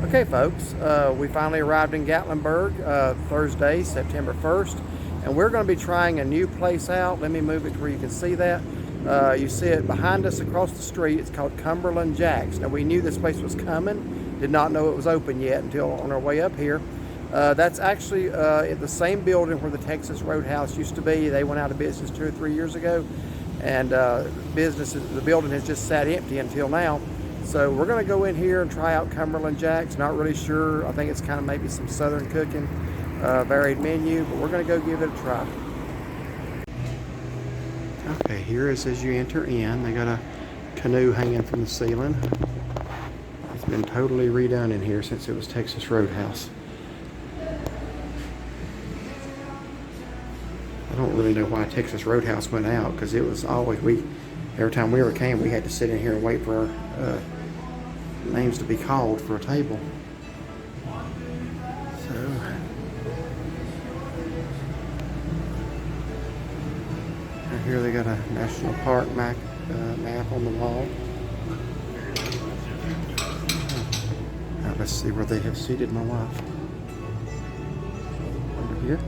Okay, folks, we finally arrived in Gatlinburg Thursday, September 1st, and we're going to be trying a new place out. Let me move it to where you can see that. You see it behind us across the street. It's called Cumberland Jack's. Now, we knew this place was coming, did not know it was open yet until on our way up here. That's actually in the same building where the Texas Roadhouse used to be. They went out of business 2 or 3 years ago, and the building has just sat empty until now. So we're going to go in here and try out Cumberland Jack's. Not really sure. I think it's kind of maybe some southern cooking, varied menu, but we're going to go give it a try. Okay, here is as you enter in. They got a canoe hanging from the ceiling. It's been totally redone in here since it was Texas Roadhouse. I don't really know why Texas Roadhouse went out, because it was always, every time we ever came, we had to sit in here and wait for our names to be called for a table. So, and here they got a national park map on the wall. Now let's see where they have seated my wife. Over here.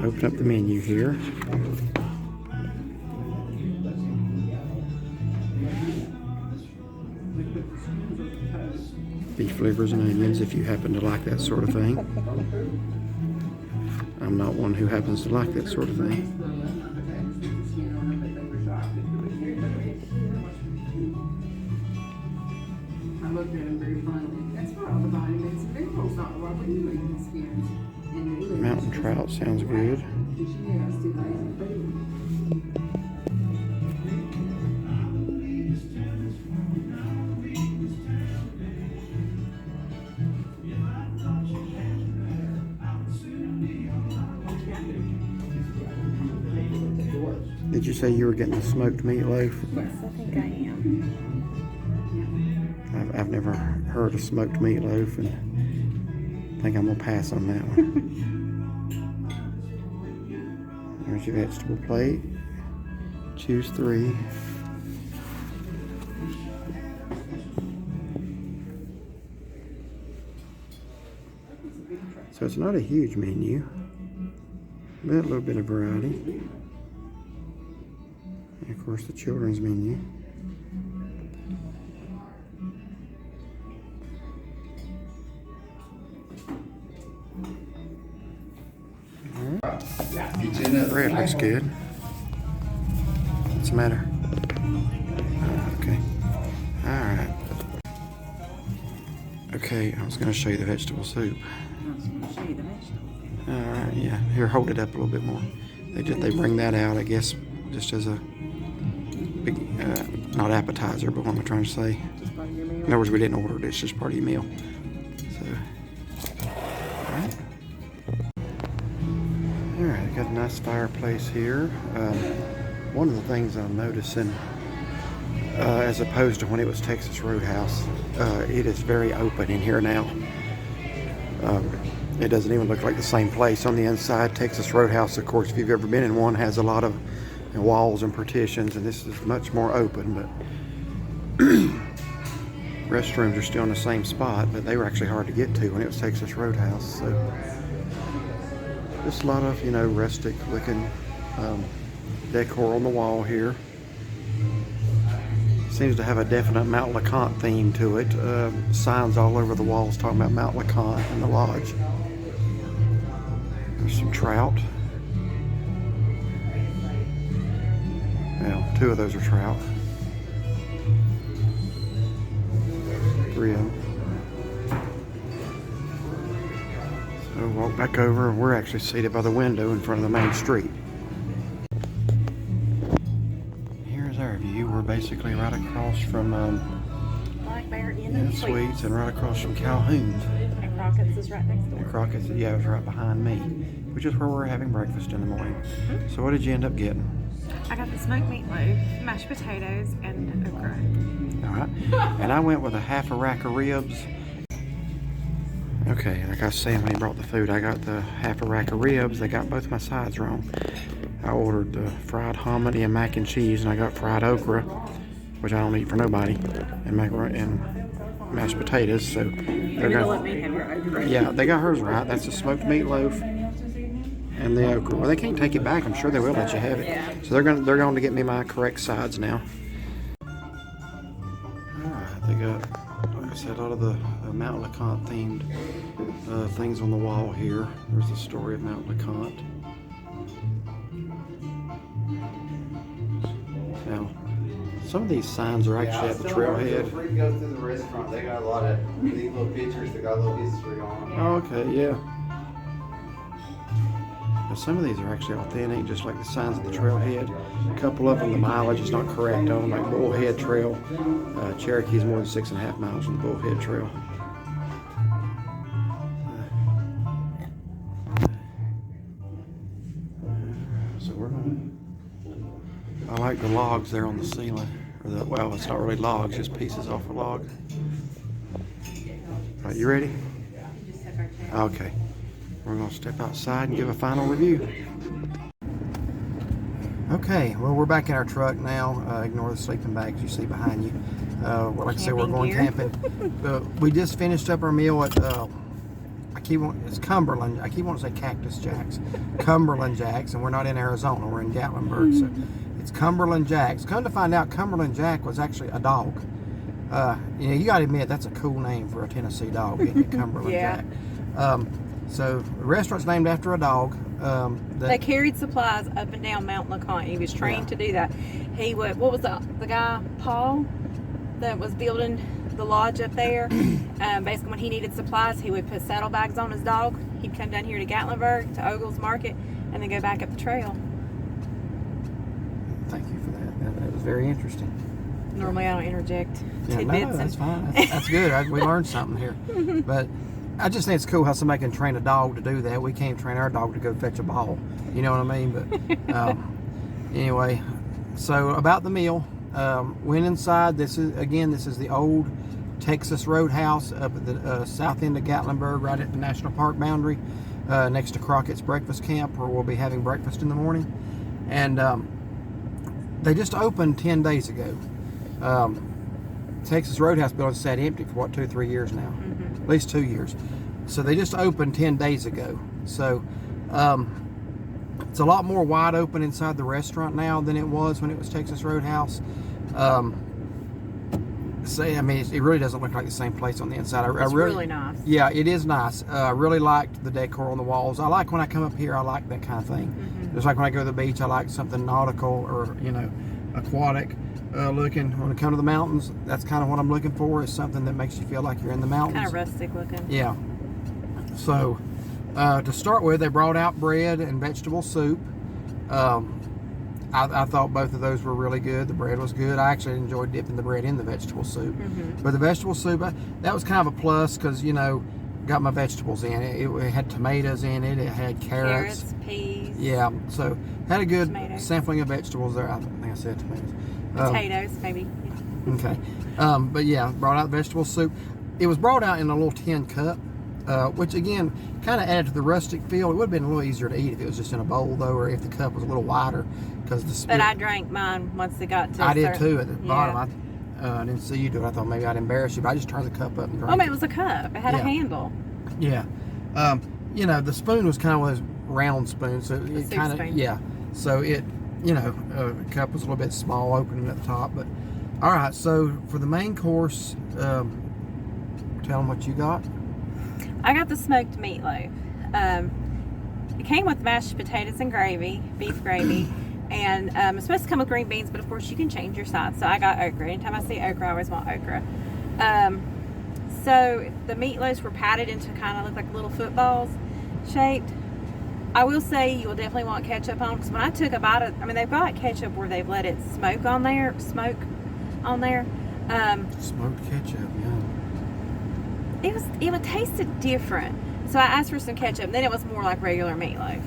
Open up the menu here. Beef livers and onions if you happen to like that sort of thing. I'm not one who happens to like that sort of thing. Mountain trout sounds good. Did you say you were getting a smoked meatloaf? Yes, I think I am. I've never heard of smoked meatloaf, and I think I'm gonna pass on that one. There's your vegetable plate. Choose 3. So it's not a huge menu, but a little bit of variety. And of course the children's menu. Bread looks good. What's the matter? Okay. Alright. Okay, I was going to show you the vegetable soup. I was going to show you the vegetable. Alright, yeah. Here, hold it up a little bit more. They bring that out, I guess, just as a big, not appetizer, but what am I trying to say? Just part of your meal? In other words, we didn't order it, it's just part of your meal. So, alright. Alright, got a nice fireplace here. One of the things I'm noticing, as opposed to when it was Texas Roadhouse, it is very open in here now. It doesn't even look like the same place on the inside. Texas Roadhouse, of course, if you've ever been in one, has a lot of walls and partitions, and this is much more open, but restrooms are still in the same spot, but they were actually hard to get to when it was Texas Roadhouse. So just a lot of, rustic looking decor on the wall here. Seems to have a definite Mount LeConte theme to it. Signs all over the walls talking about Mount LeConte and the lodge. There's some trout. Well, 2 of those are trout. 3 of them. So walk back over, and we're actually seated by the window in front of the main street. Here's our view. We're basically right across from Sweets and right across from Calhoun's. And Crockett's is right next door. And Crockett's, yeah, it was right behind me, which which is where we're having breakfast in the morning. So what did you end up getting? I got the smoked meatloaf, mashed potatoes, and okra. All right. And I went with a half a rack of ribs. Okay, like I was saying when he brought the food, I got the half a rack of ribs. They got both my sides wrong. I ordered the fried hominy and mac and cheese, and I got fried okra, which I don't eat for nobody, and macaroni and mashed potatoes. So they're gonna let me have your okra. Yeah, they got hers right. That's the smoked meatloaf and the okra. Well, they can't take it back. I'm sure they will let you have it. Yeah. So they're going to get me my correct sides now. All right, they got, like I said, a lot of the Mount LeConte themed things on the wall here. There's the story of Mount LeConte. Now, some of these signs are actually at the trailhead. Feel free to go through the restaurant. They got a lot of neat little pictures. They got a little history on them. Oh, okay, yeah. Now, some of these are actually authentic, just like the signs at the trailhead. A couple of them, the mileage is not correct on them, like Bullhead Trail. Cherokee's more than 6.5 miles on the Bullhead Trail. So we're gonna. I like the logs there on the ceiling. Or the, well, it's not really logs, just pieces off a log. All right, you ready? Okay. We're going to step outside and give a final review. Okay, well, we're back in our truck now. Ignore the sleeping bags you see behind you. Well, like I said, we're going camping. We just finished up our meal at, it's Cumberland. I keep wanting to say Cactus Jack's. Cumberland Jack's, and we're not in Arizona. We're in Gatlinburg. So it's Cumberland Jack's. Come to find out, Cumberland Jack was actually a dog. You got to admit, that's a cool name for a Tennessee dog, isn't it? Cumberland Yeah. Jack. So the restaurant's named after a dog. They carried supplies up and down Mount LeConte. He was trained to do that. He would, what was the guy, Paul, that was building the lodge up there? Basically, when he needed supplies, he would put saddlebags on his dog. He'd come down here to Gatlinburg, to Ogle's Market, and then go back up the trail. Thank you for that. That was very interesting. Normally, I don't interject Yeah, tidbits. no, that's fine. That's good. We learned something here. But I just think it's cool how somebody can train a dog to do that. We can't train our dog to go fetch a ball. You know what I mean? But anyway, so about the meal, went inside. This is the old Texas Roadhouse up at the south end of Gatlinburg, right at the national park boundary, next to Crockett's breakfast camp, where we'll be having breakfast in the morning. And they just opened 10 days ago. Texas Roadhouse building sat empty for 2 or 3 years now, at least 2 years. So they just opened 10 days ago. So it's a lot more wide open inside the restaurant now than it was when it was Texas Roadhouse. I mean, it really doesn't look like the same place on the inside. It's really nice. Yeah, it is nice. I really liked the decor on the walls. I like when I come up here, I like that kind of thing. Just like when I go to the beach, I like something nautical or, aquatic looking. When I come to the mountains, that's kind of what I'm looking for, is something that makes you feel like you're in the mountains. Kind of rustic looking. Yeah. So, to start with, they brought out bread and vegetable soup. I thought both of those were really good. The bread was good. I actually enjoyed dipping the bread in the vegetable soup. But the vegetable soup, that was kind of a plus because, got my vegetables in it. It had tomatoes in it. It had carrots. Peas. Yeah. So, had a good Tomatoes. sampling of vegetables there. I think I said tomatoes. Potatoes, maybe. Okay. But yeah, brought out the vegetable soup. It was brought out in a little tin cup, which again kind of added to the rustic feel. It would have been a little easier to eat if it was just in a bowl, though, or if the cup was a little wider. But I drank mine once it got to. I did too at the bottom. I didn't see you do it. I thought maybe I'd embarrass you, but I just turned the cup up and drank. Oh, man, it was a cup. It had a handle. Yeah. The spoon was kind of one of those round spoons, so it kind of So it, the cup was a little bit small, opening at the top. But all right, so for the main course, tell them what you got. I got the smoked meatloaf. It came with mashed potatoes and gravy, beef gravy, and it's supposed to come with green beans, but of course you can change your sides. So I got okra. Anytime I see okra, I always want okra. So the meatloaves were patted into kind of look like little footballs shaped. I will say you will definitely want ketchup on, because when I took a bite of, they've got ketchup where they've let it smoke on there. Smoked ketchup, yeah. It tasted different. So I asked for some ketchup. Then it was more like regular meatloaf.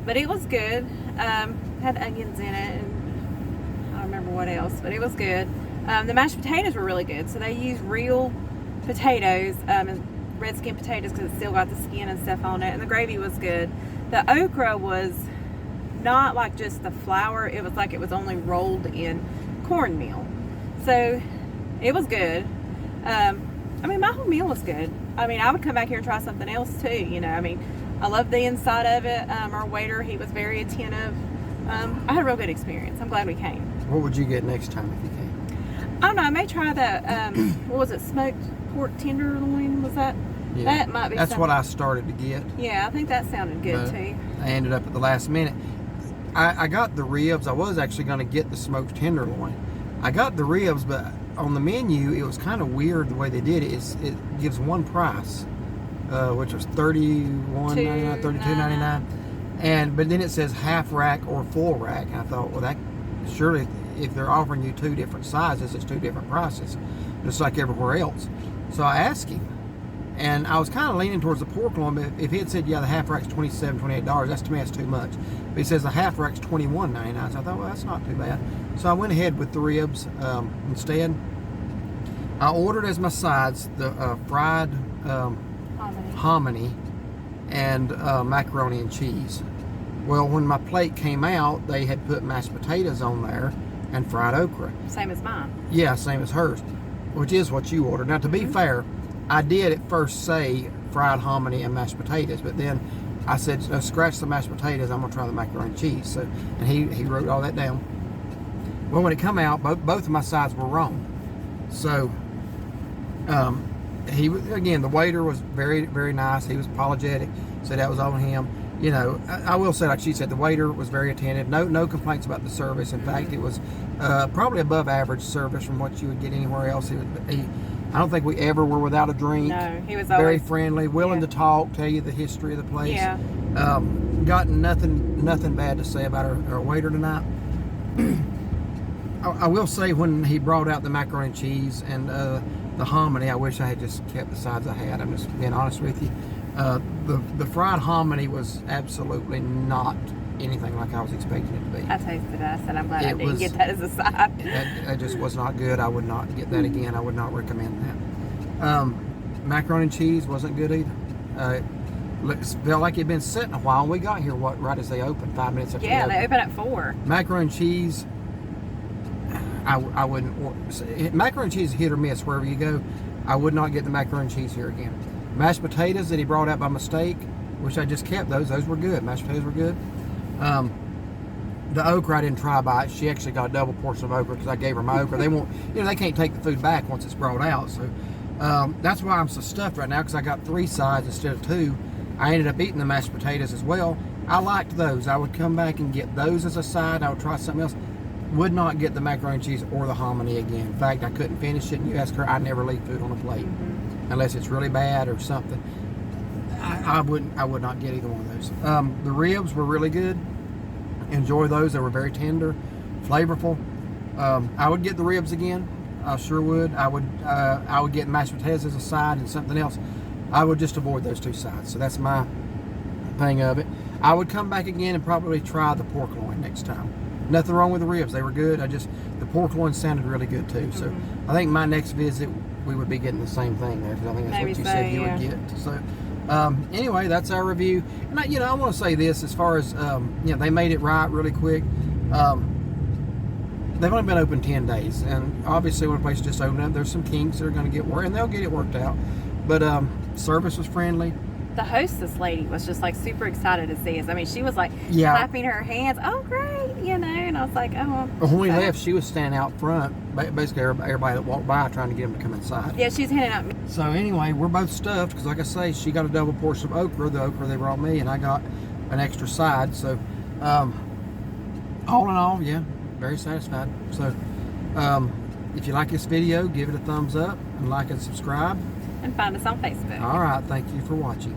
But it was good. Had onions in it, and I don't remember what else, but it was good. The mashed potatoes were really good. So they used real potatoes, and red skin potatoes because it still got the skin and stuff on it. And the gravy was good. The okra was not like just the flour. It was like it was only rolled in cornmeal. So it was good. I mean, my whole meal was good. I mean, I would come back here and try something else too, you know. I mean, I loved the inside of it. Our waiter, he was very attentive. I had a real good experience. I'm glad we came. What would you get next time if you came? I don't know. I may try the, what was it, smoked pork tenderloin? Was that? Yeah. That might be That's something. what I started to get. Yeah, I think that sounded good But too. I ended up at the last minute. I got the ribs. I was actually going to get the smoked tenderloin. I got the ribs, but on the menu, it was kind of weird the way they did it. It gives one price, which was $31.99, $32.99, but then it says half rack or full rack. And I thought, well, that surely if they're offering you two different sizes, it's two different prices, just like everywhere else. So I asked him, and I was kind of leaning towards the pork loin. But if he had said, yeah, the half rack's $27, $28, that's to me that's too much. But he says the half rack's $21.99. So I thought, well, that's not too bad. So I went ahead with the ribs instead. I ordered as my sides the fried hominy and macaroni and cheese. Well, when my plate came out, they had put mashed potatoes on there and fried okra. Same as mine. Yeah, same as hers, which is what you ordered. Now, to be fair, I did at first say fried hominy and mashed potatoes, but then I said, no, scratch the mashed potatoes, I'm going to try the macaroni and cheese. So, and he wrote all that down. Well, when it come out, both of my sides were wrong. So, again, the waiter was very, very nice. He was apologetic, said that was on him. You know, I will say, like she said, the waiter was very attentive. No complaints about the service. In fact, it was probably above average service from what you would get anywhere else. I don't think we ever were without a drink. No, he was very always friendly, willing to talk, tell you the history of the place. Yeah. Got nothing bad to say about our waiter tonight. I will say, when he brought out the macaroni and cheese and the hominy, I wish I had just kept the sides I had. I'm just being honest with you. The fried hominy was absolutely not anything like I was expecting it to be. I tasted it. I said, I'm glad I didn't was- get that as a side. That just was not good. I would not get that again. I would not recommend that. Macaroni and cheese wasn't good either. It felt like it had been sitting a while. We got here, right as they opened, 5 minutes after Yeah, they they opened. open at 4. Macaroni and cheese, I wouldn't order. Macaroni and cheese is hit or miss wherever you go. I would not get the macaroni and cheese here again. Mashed potatoes that he brought out by mistake, which I just kept those were good. Mashed potatoes were good. The okra I didn't try by it. She actually got a double portion of okra because I gave her my okra. They won't, they can't take the food back once it's brought out. So that's why I'm so stuffed right now, because I got 3 sides instead of 2. I ended up eating the mashed potatoes as well. I liked those. I would come back and get those as a side. I would try something else. Would not get the macaroni and cheese or the hominy again. In fact, I couldn't finish it. And you ask her, I never leave food on a plate unless it's really bad or something. I would not get either one of those. The ribs were really good. Enjoy those. They were very tender, flavorful. I would get the ribs again. I sure would. I would get mashed potatoes as a side and something else. I would just avoid those 2 sides. So that's my thing of it. I would come back again and probably try the pork loin next time. Nothing wrong with the ribs. They were good. The pork loin sounded really good too. So I think my next visit, we would be getting the same thing there, because I think that's Maybe what you so, said you would get. So anyway, that's our review. And I want to say this, as far as they made it right really quick. They've only been open 10 days, and obviously when a place just opened up, there's some kinks that are going to get worked, and they'll get it worked out. But service was friendly. The hostess lady was just like super excited to see us. I mean, she was like Yeah. clapping her hands. Oh, great, and I was like, oh. When we so- left, she was standing out front, basically everybody that walked by trying to get them to come inside. Yeah, she's handing out. So anyway, we're both stuffed, because like I say, she got a double portion of okra, the okra they brought me, and I got an extra side. So all in all, yeah, very satisfied. So if you like this video, give it a thumbs up and like and subscribe. And find us on Facebook. All right, thank you for watching.